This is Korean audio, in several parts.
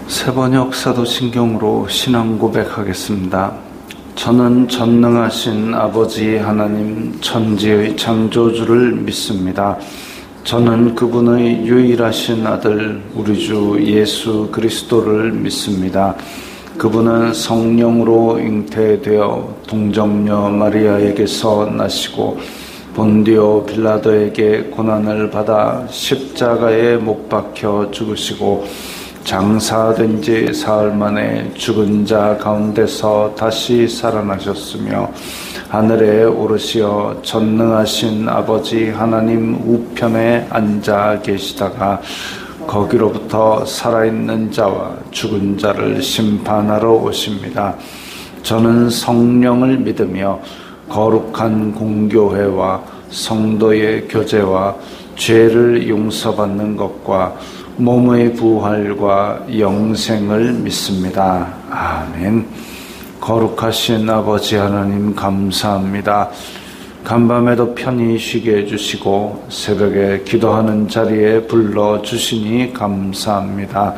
세번역 사도신경으로 신앙 고백하겠습니다. 저는 전능하신 아버지 하나님 천지의 창조주를 믿습니다. 저는 그분의 유일하신 아들 우리 주 예수 그리스도를 믿습니다. 그분은 성령으로 잉태되어 동정녀 마리아에게서 나시고 본디오 빌라도에게 고난을 받아 십자가에 못 박혀 죽으시고 장사된 지 사흘 만에 죽은 자 가운데서 다시 살아나셨으며 하늘에 오르시어 전능하신 아버지 하나님 우편에 앉아 계시다가 거기로부터 살아있는 자와 죽은 자를 심판하러 오십니다. 저는 성령을 믿으며 거룩한 공교회와 성도의 교제와 죄를 용서받는 것과 몸의 부활과 영생을 믿습니다. 아멘. 거룩하신 아버지 하나님 감사합니다. 간밤에도 편히 쉬게 해주시고 새벽에 기도하는 자리에 불러주시니 감사합니다.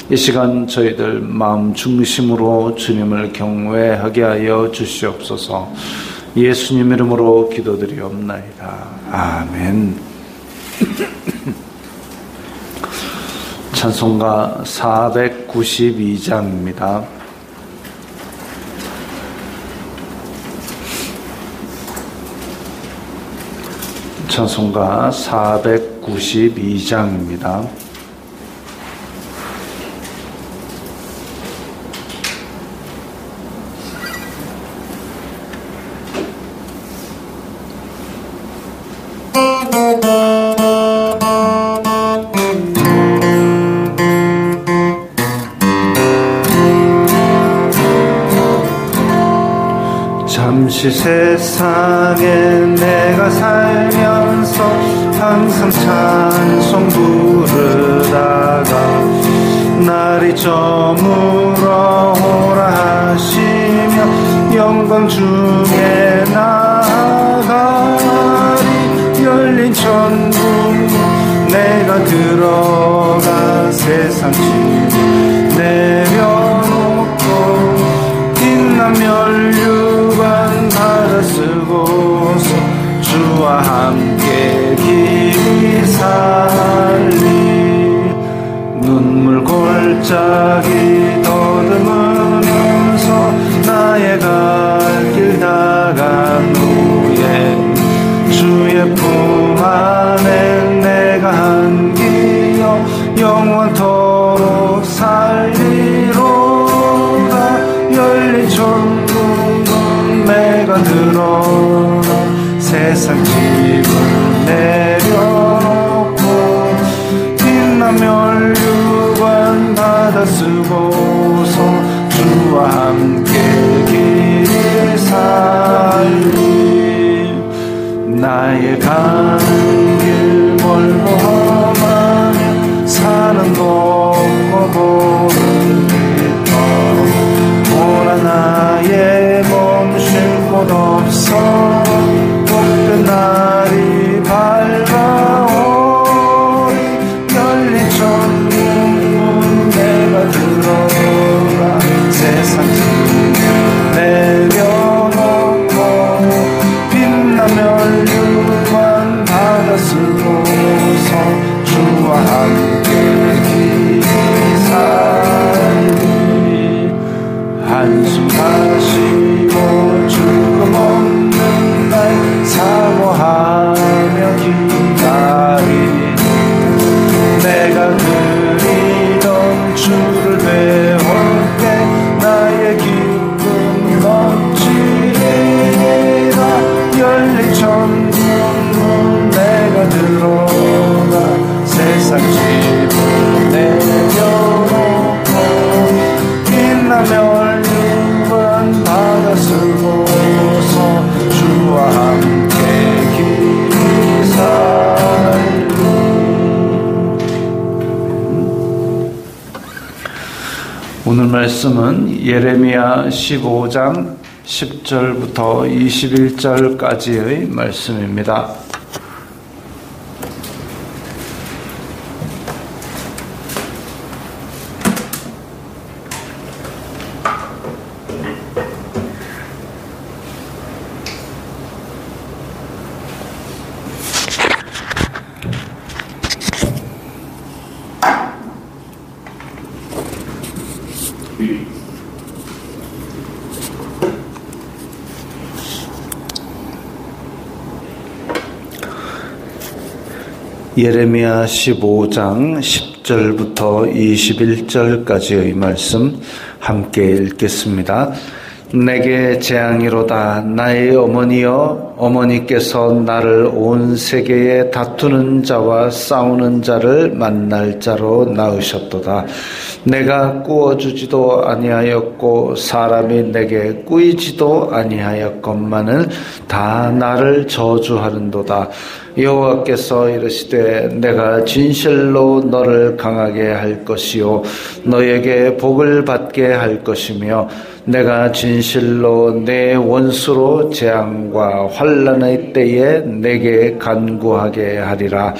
이 시간 저희들 마음 중심으로 주님을 경외하게 하여 주시옵소서. 예수님 이름으로 기도드리옵나이다. 아멘. 찬송가 492장입니다. 찬송가 492장입니다. 잠시 세상에 내가 살면서 항상 찬송 부르다가 날이 저물어 오라 하시며 영광 중에 나아가리. 열린 천국 내가 들어가 세상 짐 내려놓고 빛난 멸류관 받아 쓰고서 주와 함께 길이 살리. 눈물 골짜기 더듬으면서 나의 갈 길 다간 후에 주의 품 안에 내가 안기어 영원토록 살리로다. 열린 천국은 내가 들어가 세상 짐을 내려놓고 빛난 멸류관 받아 쓰고서 주와 함께 길이 살리. 나의 가는 길 멀고 험하며 사는 곳 모르겠다. 오나 나의 몸 쉴 곳 없어 복된 날이 밝아오리. 열린 천국은 내가 들어가 세상 짐을 내려놓고 빛난 멸류관 받아 쓰고서 주와 함께 길이 살리. 한숨 마시고 죽음 없는 날 사모하며 기다리니 내가 그리던 주를 배울 때 나의 기쁨 넘치리라. 열린 천국은 내가 들어가 세상 짐을 내려놓고 빛난 멸류관 받아 쓰고서 주와 함께 길이 살리. 오늘 말씀은 예레미야 15장 10절부터 21절까지의 말씀입니다. 예레미야 15장 10절부터 21절까지의 말씀 함께 읽겠습니다. 내게 재앙이로다. 나의 어머니여, 어머니께서 나를 온 세계에 다투는 자와 싸우는 자를 만날 자로 낳으셨도다. 내가 꾸어주지도 아니하였고 사람이 내게 꾸이지도 아니하였건만은 다 나를 저주하는도다. 여호와께서 이르시되 내가 진실로 너를 강하게 할 것이요 너에게 복을 받게 할 것이며 내가 진실로 내 원수로 재앙과 환난의 때에 내게 간구하게 하리라.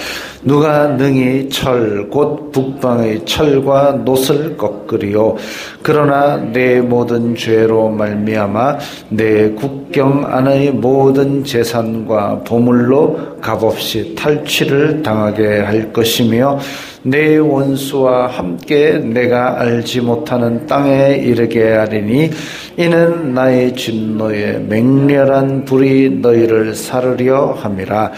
누가 능히 철 곧 북방의 철과 놋을 꺾으리요. 그러나 내 모든 죄로 말미암아 내 국경 안의 모든 재산과 보물로 값없이 탈취를 당하게 할 것이며 내 원수와 함께 내가 알지 못하는 땅에 이르게 하리니 이는 나의 진노에 맹렬한 불이 너희를 사르려 함이라.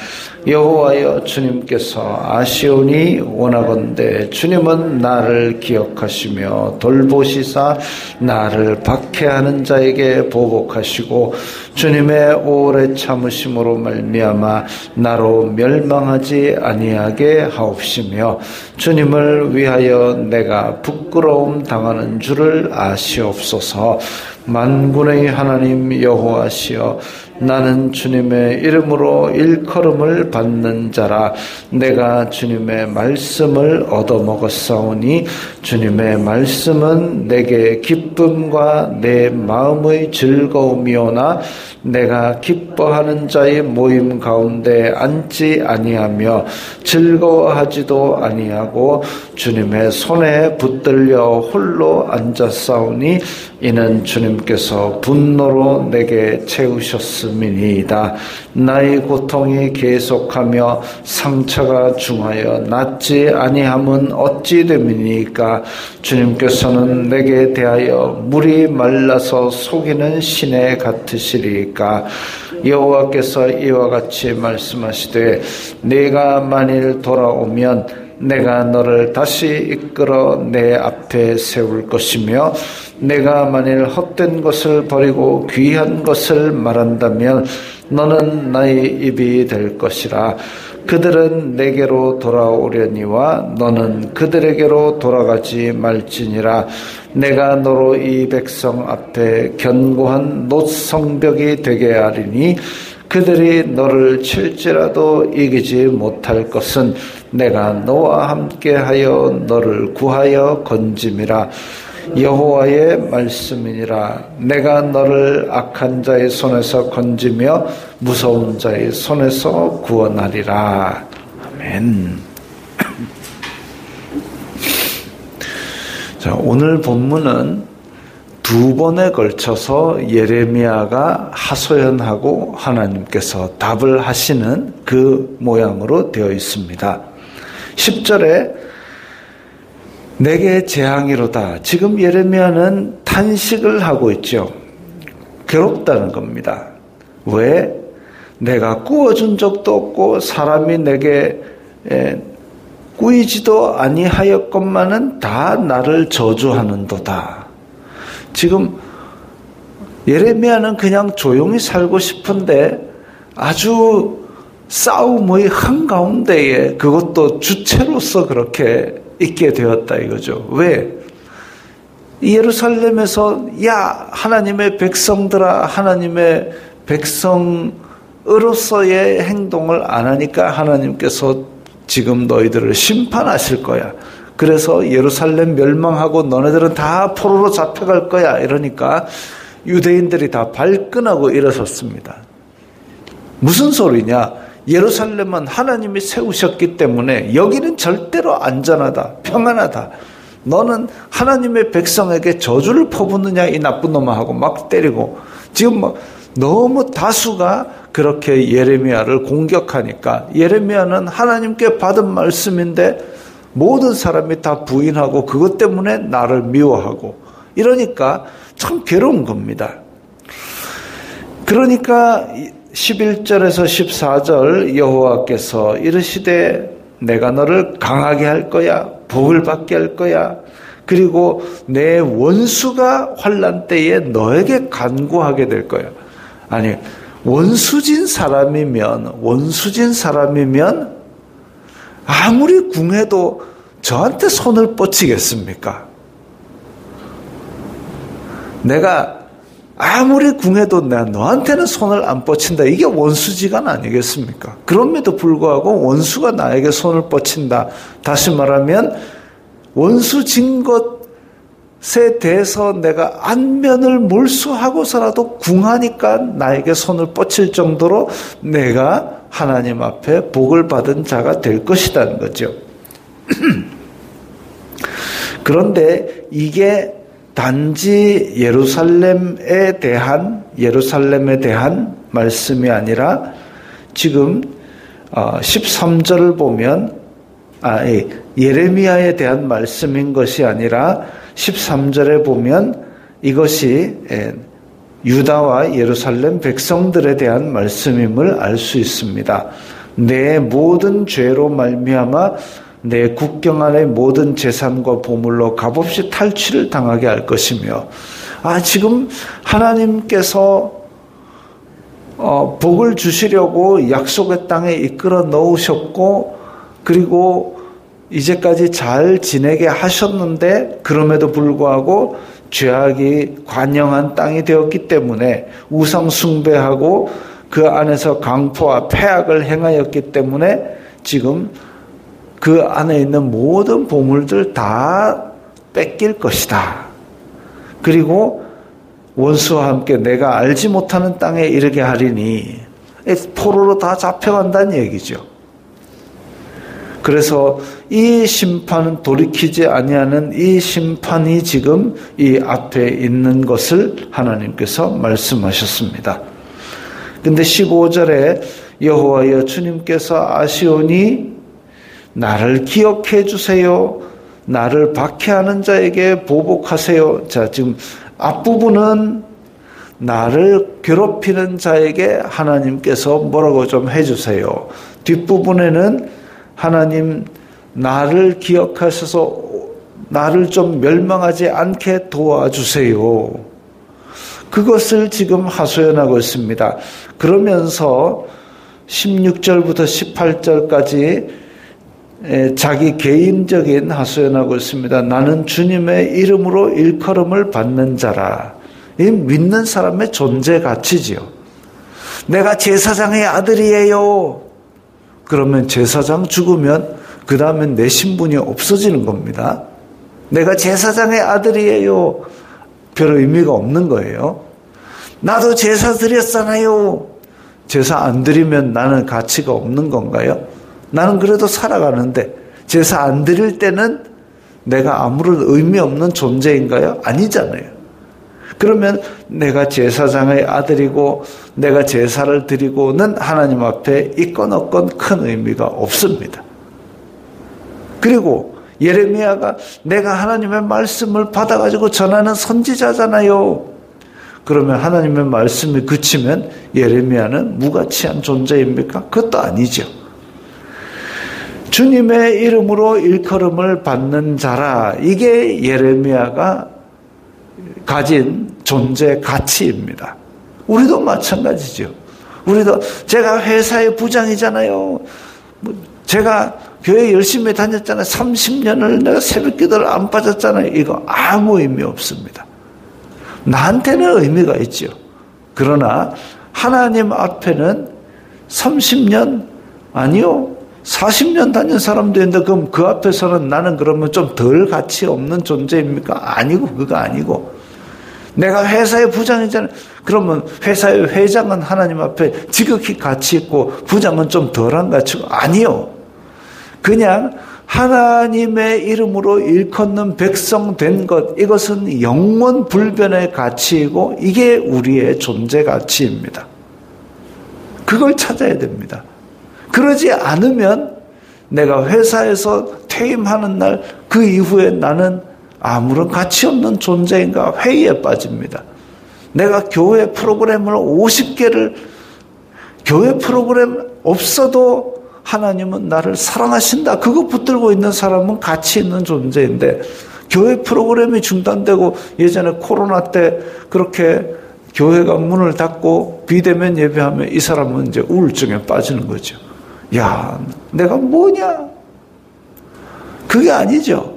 여호와여 주님께서 아시오니 원하건대 주님은 나를 기억하시며 돌보시사 나를 박해하는 자에게 보복하시고 주님의 오래 참으심으로 말미암아 나로 멸망하지 아니하게 하옵시며 주님을 위하여 내가 부끄러움 당하는 줄을 아시옵소서. 만군의 하나님 여호와시여, 나는 주님의 이름으로 일컬음을 받는 자라. 내가 주님의 말씀을 얻어먹었사오니 주님의 말씀은 내게 기쁨과 내 마음의 즐거움이오나 내가 기뻐하는 자의 모임 가운데 앉지 아니하며 즐거워하지도 아니하고 주님의 손에 붙들려 홀로 앉았사오니 이는 주님께서 분노로 내게 채우셨음이니이다. 나의 고통이 계속하며 상처가 중하여 낫지 아니함은 어찌 됨이니까. 주님께서는 내게 대하여 물이 말라서 속이는 시내 같으시리까. 여호와께서 이와 같이 말씀하시되 네가 만일 돌아오면 내가 너를 다시 이끌어 내 앞에 세울 것이며 내가 만일 헛된 것을 버리고 귀한 것을 말한다면 너는 나의 입이 될 것이라. 그들은 내게로 돌아오려니와 너는 그들에게로 돌아가지 말지니라. 내가 너로 이 백성 앞에 견고한 놋성벽이 되게 하리니 그들이 너를 칠지라도 이기지 못할 것은 내가 너와 함께하여 너를 구하여 건짐이라. 여호와의 말씀이니라. 내가 너를 악한 자의 손에서 건지며 무서운 자의 손에서 구원하리라. 아멘. 자, 오늘 본문은 두 번에 걸쳐서 예레미야가 하소연하고 하나님께서 답을 하시는 그 모양으로 되어 있습니다. 10절에 내게 재앙이로다. 지금 예레미야는 탄식을 하고 있죠. 괴롭다는 겁니다. 왜? 내가 꾸어준 적도 없고 사람이 내게 꾸이지도 아니하였건만은 다 나를 저주하는도다. 지금 예레미야는 그냥 조용히 살고 싶은데 아주 싸움의 한가운데에 그것도 주체로서 그렇게 있게 되었다 이거죠. 왜? 예루살렘에서 야 하나님의 백성들아, 하나님의 백성으로서의 행동을 안 하니까 하나님께서 지금 너희들을 심판하실 거야. 그래서 예루살렘 멸망하고 너네들은 다 포로로 잡혀갈 거야. 이러니까 유대인들이 다 발끈하고 일어섰습니다. 무슨 소리냐? 예루살렘은 하나님이 세우셨기 때문에 여기는 절대로 안전하다, 평안하다. 너는 하나님의 백성에게 저주를 퍼붓느냐 이 나쁜 놈아 하고 막 때리고, 지금 막 너무 다수가 그렇게 예레미야를 공격하니까 예레미야는 하나님께 받은 말씀인데 모든 사람이 다 부인하고 그것 때문에 나를 미워하고 이러니까 참 괴로운 겁니다. 그러니까 11절에서 14절 여호와께서 이르시되 내가 너를 강하게 할 거야. 복을 받게 할 거야. 그리고 내 원수가 환난 때에 너에게 간구하게 될 거야. 아니, 원수진 사람이면 아무리 궁해도 저한테 손을 뻗치겠습니까? 내가 아무리 궁해도 내가 너한테는 손을 안 뻗친다. 이게 원수지간 아니겠습니까? 그럼에도 불구하고 원수가 나에게 손을 뻗친다. 다시 말하면 원수진 것에 대해서 내가 안면을 몰수하고서라도 궁하니까 나에게 손을 뻗칠 정도로 내가 하나님 앞에 복을 받은 자가 될 것이라는 거죠. 그런데 이게 단지 예루살렘에 대한 말씀이 아니라 지금 13절을 보면 예레미야에 대한 말씀인 것이 아니라 13절에 보면 이것이 유다와 예루살렘 백성들에 대한 말씀임을 알 수 있습니다. 내 모든 죄로 말미암아 내 국경 안의 모든 재산과 보물로 값없이 탈취를 당하게 할 것이며, 지금 하나님께서 복을 주시려고 약속의 땅에 이끌어 넣으셨고, 그리고 이제까지 잘 지내게 하셨는데, 그럼에도 불구하고 죄악이 관영한 땅이 되었기 때문에 우상 숭배하고 그 안에서 강포와 패악을 행하였기 때문에 지금 그 안에 있는 모든 보물들 다 뺏길 것이다. 그리고 원수와 함께 내가 알지 못하는 땅에 이르게 하리니, 포로로 다 잡혀간다는 얘기죠. 그래서 이 심판은 돌이키지 아니하는 이 심판이 지금 이 앞에 있는 것을 하나님께서 말씀하셨습니다. 근데 15절에 여호와여 주님께서 아시오니 나를 기억해 주세요. 나를 박해하는 자에게 보복하세요. 자, 지금 앞부분은 나를 괴롭히는 자에게 하나님께서 뭐라고 좀 해주세요. 뒷부분에는 하나님 나를 기억하셔서 나를 좀 멸망하지 않게 도와주세요. 그것을 지금 하소연하고 있습니다. 그러면서 16절부터 18절까지 자기 개인적인 하소연하고 있습니다. 나는 주님의 이름으로 일컬음을 받는 자라. 이 믿는 사람의 존재 가치지요. 내가 제사장의 아들이에요. 그러면 제사장 죽으면 그 다음엔 내 신분이 없어지는 겁니다. 내가 제사장의 아들이에요. 별 의미가 없는 거예요. 나도 제사 드렸잖아요. 제사 안 드리면 나는 가치가 없는 건가요? 나는 그래도 살아가는데 제사 안 드릴 때는 내가 아무런 의미 없는 존재인가요? 아니잖아요. 그러면 내가 제사장의 아들이고 내가 제사를 드리고는 하나님 앞에 있건 없건 큰 의미가 없습니다. 그리고 예레미야가 내가 하나님의 말씀을 받아가지고 전하는 선지자잖아요. 그러면 하나님의 말씀이 그치면 예레미야는 무가치한 존재입니까? 그것도 아니죠. 주님의 이름으로 일컬음을 받는 자라, 이게 예레미야가 가진 존재 가치입니다. 우리도 마찬가지죠. 우리도 제가 회사의 부장이잖아요. 제가 교회 열심히 다녔잖아요. 30년을 내가 새벽 기도를 안 빠졌잖아요. 이거 아무 의미 없습니다. 나한테는 의미가 있죠. 그러나 하나님 앞에는 30년 아니요 40년 다닌 사람도 있는데 그럼 그 앞에서는 나는 그러면 좀 덜 가치 없는 존재입니까? 아니고 그거 아니고 내가 회사의 부장이잖아요. 그러면 회사의 회장은 하나님 앞에 지극히 가치 있고 부장은 좀 덜한 가치고 아니요. 그냥 하나님의 이름으로 일컫는 백성 된 것, 이것은 영원 불변의 가치이고 이게 우리의 존재 가치입니다. 그걸 찾아야 됩니다. 그러지 않으면 내가 회사에서 퇴임하는 날 그 이후에 나는 아무런 가치 없는 존재인가 회의에 빠집니다. 내가 교회 프로그램을 50개를 교회 프로그램 없어도 하나님은 나를 사랑하신다. 그거 붙들고 있는 사람은 가치 있는 존재인데 교회 프로그램이 중단되고 예전에 코로나 때 그렇게 교회가 문을 닫고 비대면 예배하면 이 사람은 이제 우울증에 빠지는 거죠. 야, 내가 뭐냐? 그게 아니죠.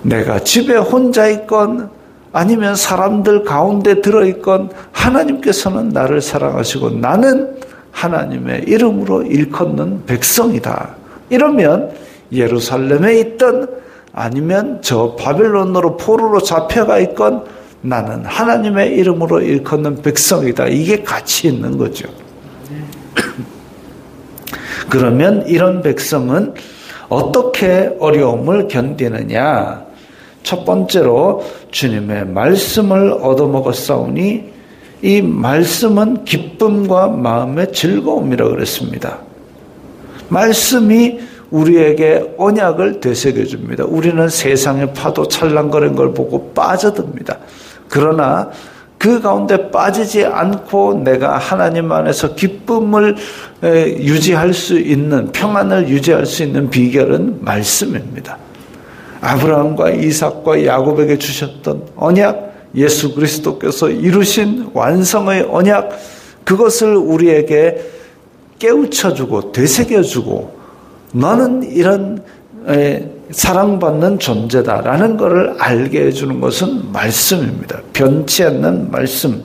내가 집에 혼자 있건 아니면 사람들 가운데 들어있건 하나님께서는 나를 사랑하시고 나는 하나님의 이름으로 일컫는 백성이다. 이러면 예루살렘에 있던 아니면 저 바벨론으로 포로로 잡혀가 있건 나는 하나님의 이름으로 일컫는 백성이다. 이게 가치 있는 거죠. 그러면 이런 백성은 어떻게 어려움을 견디느냐? 첫 번째로 주님의 말씀을 얻어먹었사오니 이 말씀은 기쁨과 마음의 즐거움이라고 그랬습니다. 말씀이 우리에게 언약을 되새겨 줍니다. 우리는 세상의 파도 찰랑거리는 걸 보고 빠져듭니다. 그러나 그 가운데 빠지지 않고 내가 하나님 안에서 기쁨을 유지할 수 있는, 평안을 유지할 수 있는 비결은 말씀입니다. 아브라함과 이삭과 야곱에게 주셨던 언약, 예수 그리스도께서 이루신 완성의 언약, 그것을 우리에게 깨우쳐주고 되새겨주고 너는 이런 사랑받는 존재다라는 것을 알게 해주는 것은 말씀입니다. 변치 않는 말씀.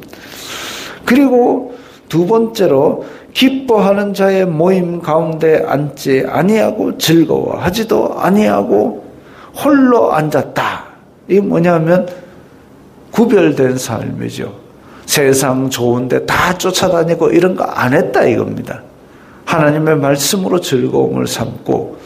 그리고 두 번째로 기뻐하는 자의 모임 가운데 앉지 아니하고 즐거워하지도 아니하고 홀로 앉았다. 이게 뭐냐면 구별된 삶이죠. 세상 좋은데 다 쫓아다니고 이런 거 안 했다 이겁니다. 하나님의 말씀으로 즐거움을 삼고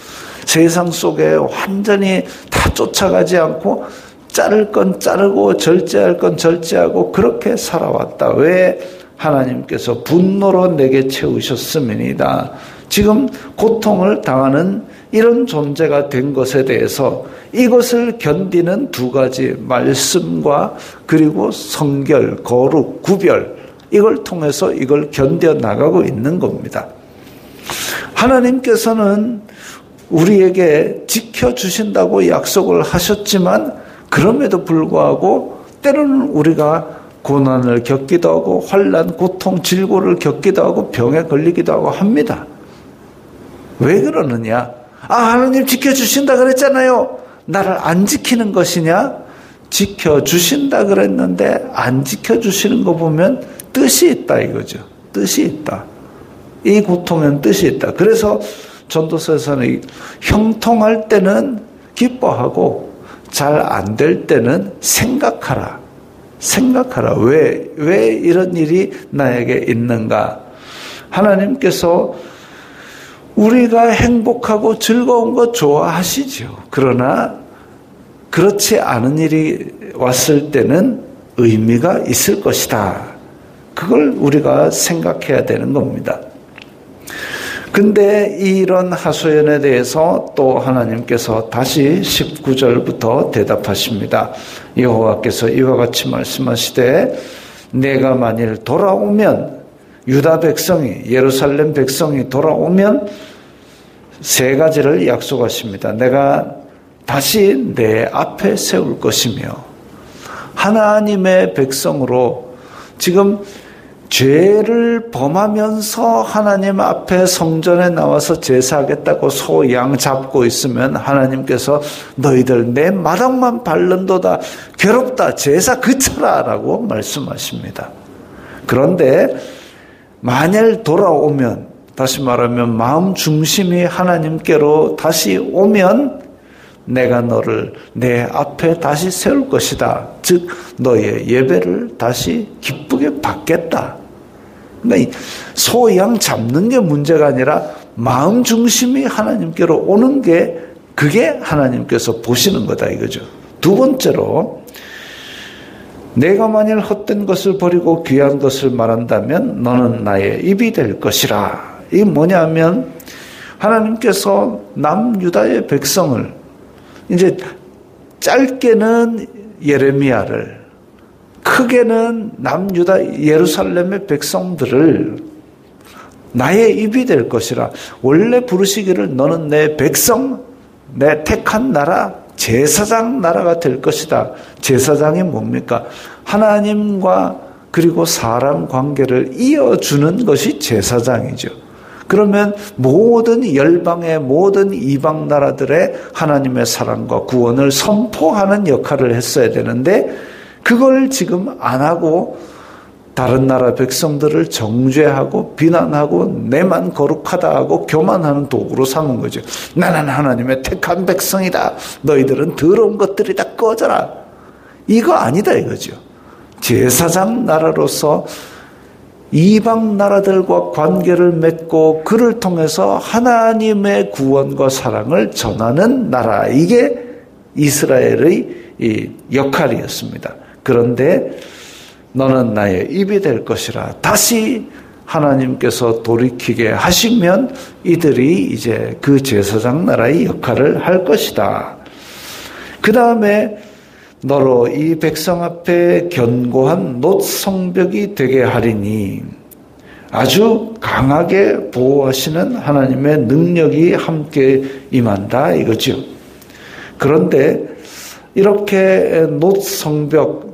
세상 속에 완전히 다 쫓아가지 않고 자를 건 자르고 절제할 건 절제하고 그렇게 살아왔다. 왜? 하나님께서 분노로 내게 채우셨음이니이다. 지금 고통을 당하는 이런 존재가 된 것에 대해서 이것을 견디는 두 가지 말씀과 그리고 성결, 거룩, 구별, 이걸 통해서 이걸 견뎌나가고 있는 겁니다. 하나님께서는 우리에게 지켜주신다고 약속을 하셨지만 그럼에도 불구하고 때로는 우리가 고난을 겪기도 하고 환난, 고통, 질고를 겪기도 하고 병에 걸리기도 하고 합니다. 왜 그러느냐? 하나님 지켜주신다 그랬잖아요. 나를 안 지키는 것이냐? 지켜주신다 그랬는데 안 지켜주시는 거 보면 뜻이 있다 이거죠. 뜻이 있다. 이 고통엔 뜻이 있다. 그래서 전도서에서는 형통할 때는 기뻐하고 잘 안 될 때는 생각하라. 생각하라. 왜 이런 일이 나에게 있는가? 하나님께서 우리가 행복하고 즐거운 거 좋아하시죠. 그러나 그렇지 않은 일이 왔을 때는 의미가 있을 것이다. 그걸 우리가 생각해야 되는 겁니다. 근데 이런 하소연에 대해서 또 하나님께서 다시 19절부터 대답하십니다. 여호와께서 이와 같이 말씀하시되 내가 만일 돌아오면 유다 백성이 예루살렘 백성이 돌아오면 세 가지를 약속하십니다. 내가 다시 내 앞에 세울 것이며 하나님의 백성으로 지금 죄를 범하면서 하나님 앞에 성전에 나와서 제사하겠다고 소, 양 잡고 있으면 하나님께서 너희들 내 마당만 밟는도다 괴롭다 제사 그쳐라 라고 말씀하십니다. 그런데 만일 돌아오면 다시 말하면 마음 중심이 하나님께로 다시 오면 내가 너를 내 앞에 다시 세울 것이다. 즉 너의 예배를 다시 기쁘게 받겠다. 그러니까 소, 양 잡는 게 문제가 아니라 마음 중심이 하나님께로 오는 게 그게 하나님께서 보시는 거다 이거죠. 두 번째로 내가 만일 헛된 것을 버리고 귀한 것을 말한다면 너는 나의 입이 될 것이라. 이게 뭐냐면 하나님께서 남유다의 백성을 이제 짧게는 예레미야를 크게는 남유다 예루살렘의 백성들을 나의 입이 될 것이라. 원래 부르시기를 너는 내 백성, 내 택한 나라, 제사장 나라가 될 것이다. 제사장이 뭡니까? 하나님과 그리고 사람 관계를 이어주는 것이 제사장이죠. 그러면 모든 열방의 모든 이방 나라들의 하나님의 사랑과 구원을 선포하는 역할을 했어야 되는데 그걸 지금 안 하고 다른 나라 백성들을 정죄하고 비난하고 내만 거룩하다 하고 교만하는 도구로 삼은 거죠. 나는 하나님의 택한 백성이다. 너희들은 더러운 것들이다. 꺼져라. 이거 아니다 이거죠. 제사장 나라로서 이방 나라들과 관계를 맺고 그를 통해서 하나님의 구원과 사랑을 전하는 나라. 이게 이스라엘의 이 역할이었습니다. 그런데 너는 나의 입이 될 것이라. 다시 하나님께서 돌이키게 하시면 이들이 이제 그 제사장 나라의 역할을 할 것이다. 그 다음에 너로 이 백성 앞에 견고한 놋 성벽이 되게 하리니 아주 강하게 보호하시는 하나님의 능력이 함께 임한다 이거죠. 그런데 이렇게 놋 성벽,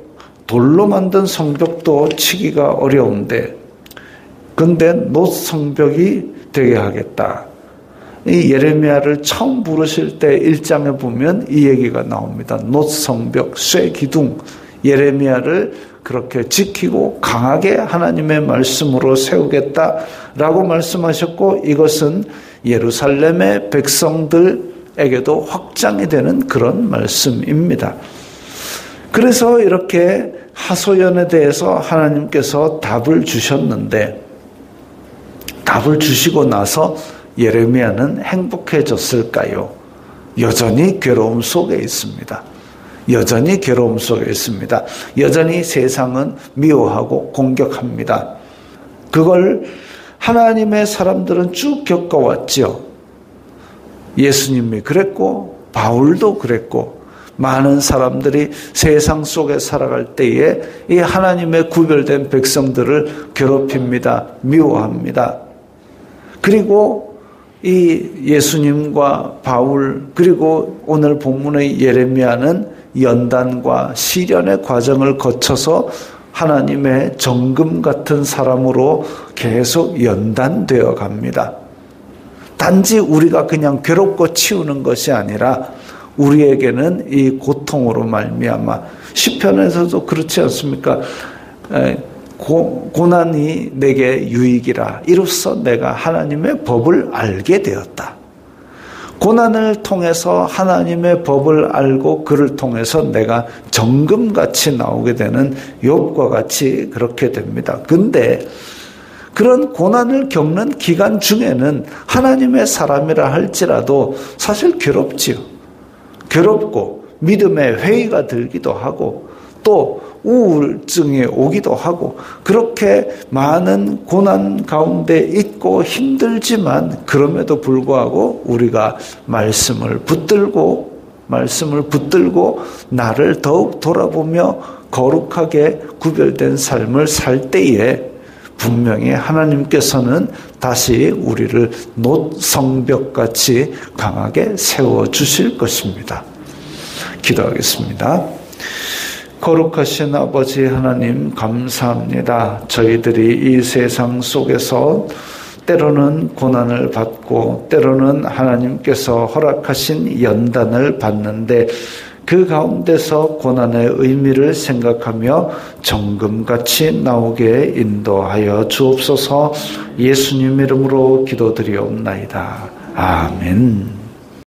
돌로 만든 성벽도 치기가 어려운데 근데 놋 성벽이 되게 하겠다. 이 예레미야를 처음 부르실 때 1장에 보면 이 얘기가 나옵니다. 놋 성벽, 쇠 기둥, 예레미야를 그렇게 지키고 강하게 하나님의 말씀으로 세우겠다라고 말씀하셨고 이것은 예루살렘의 백성들에게도 확장이 되는 그런 말씀입니다. 그래서 이렇게 하소연에 대해서 하나님께서 답을 주셨는데 답을 주시고 나서 예레미야는 행복해졌을까요? 여전히 괴로움 속에 있습니다. 여전히 괴로움 속에 있습니다. 여전히 세상은 미워하고 공격합니다. 그걸 하나님의 사람들은 쭉 겪어왔죠. 예수님이 그랬고 바울도 그랬고 많은 사람들이 세상 속에 살아갈 때에 이 하나님의 구별된 백성들을 괴롭힙니다. 미워합니다. 그리고 이 예수님과 바울 그리고 오늘 본문의 예레미야는 연단과 시련의 과정을 거쳐서 하나님의 정금 같은 사람으로 계속 연단되어 갑니다. 단지 우리가 그냥 괴롭고 치우는 것이 아니라 우리에게는 이 고통으로 말미암아 시편에서도 그렇지 않습니까? 고난이 내게 유익이라 이로써 내가 하나님의 법을 알게 되었다. 고난을 통해서 하나님의 법을 알고 그를 통해서 내가 정금같이 나오게 되는 욥과 같이 그렇게 됩니다. 근데 그런 고난을 겪는 기간 중에는 하나님의 사람이라 할지라도 사실 괴롭지요. 괴롭고 믿음의 회의가 들기도 하고 또 우울증이 오기도 하고 그렇게 많은 고난 가운데 있고 힘들지만 그럼에도 불구하고 우리가 말씀을 붙들고 나를 더욱 돌아보며 거룩하게 구별된 삶을 살 때에 분명히 하나님께서는 다시 우리를 놋 성벽같이 강하게 세워주실 것입니다. 기도하겠습니다. 거룩하신 아버지 하나님 감사합니다. 저희들이 이 세상 속에서 때로는 고난을 받고 때로는 하나님께서 허락하신 연단을 받는데 그 가운데서 고난의 의미를 생각하며 정금같이 나오게 인도하여 주옵소서. 예수님 이름으로 기도드리옵나이다. 아멘.